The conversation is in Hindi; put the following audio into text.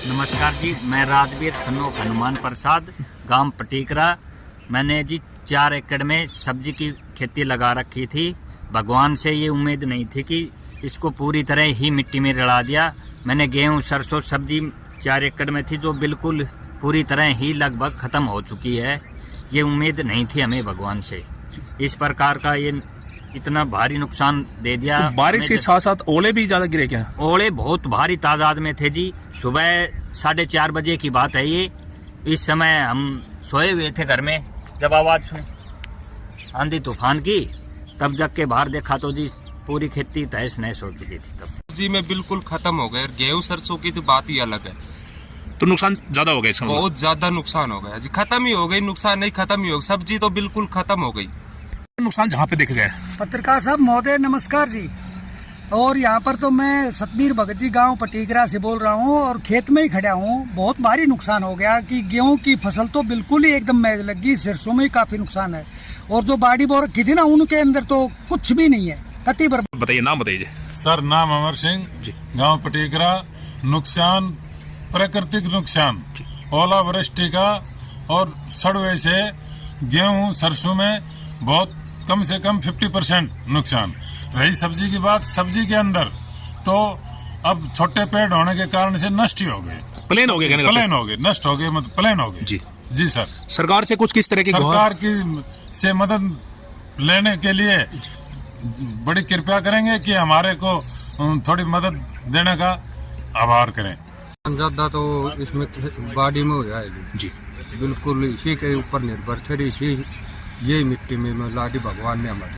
नमस्कार जी, मैं राजवीर सन्नो हनुमान प्रसाद, गांव पटीकरा। मैंने जी 4 एकड़ में सब्जी की खेती लगा रखी थी। भगवान से ये उम्मीद नहीं थी कि इसको पूरी तरह ही मिट्टी में रला दिया। मैंने गेहूं, सरसों, सब्जी 4 एकड़ में थी जो बिल्कुल पूरी तरह ही लगभग ख़त्म हो चुकी है। ये उम्मीद नहीं थी हमें भगवान से, इस प्रकार का ये इतना भारी नुकसान दे दिया। तो बारिश के साथ साथ ओले भी ज्यादा गिरे क्या? ओले बहुत भारी तादाद में थे जी। सुबह 4:30 बजे की बात है ये। इस समय हम सोए हुए थे घर में, जब आवाज़ सुनी आंधी तूफान की, तब जग के बाहर देखा तो जी पूरी खेती तहस नहस हो चुकी थी। तब जी में बिल्कुल खत्म हो गए। गेहूं सरसों की तो बात ही अलग है। तो नुकसान ज्यादा हो गया इसमें? बहुत ज्यादा नुकसान हो गया जी। खत्म ही हो गई, नुकसान नहीं खत्म ही हो गई। सब्जी तो बिल्कुल खत्म हो गई। नुकसान जहाँ पे देख गए। पत्रकार साहब महोदय नमस्कार जी। और यहाँ पर तो मैं सतबीर भगत जी गांव पटीकरा से बोल रहा हूँ और खेत में ही खड़ा हूँ। बहुत भारी नुकसान हो गया कि गेहूं की फसल तो बिल्कुल ही एकदम मैज लग गई। सरसों में ही काफी नुकसान है और जो बाड़ी बो रखी थी ना, उनके अंदर तो कुछ भी नहीं है, कति बर्बाद। बताइए, नाम बताइए। सर, नाम अमर सिंह, गांव पटीकरा। नुकसान प्राकृतिक नुकसान, ओलावृष्टि का और सड़वे से गेहूं सरसों में बहुत कम से कम 50% नुकसान। रही सब्जी की बात, सब्जी के अंदर तो अब छोटे पेड़ होने के कारण से नष्ट ही हो गए। प्लेन हो गए? प्लेन हो गए, नष्ट हो गए, मतलब प्लेन हो गए। जी सर। सरकार से कुछ किस तरह की सरकार की से मदद लेने के लिए बड़ी कृपया करेंगे कि हमारे को थोड़ी मदद देने का आभार करें। ज्यादा तो इसमें बाड़ी में हो जाएगी जी। बिल्कुल इसी के ऊपर निर्भर थे। इसी ये मिट्टी में लादी भगवान ने हमारी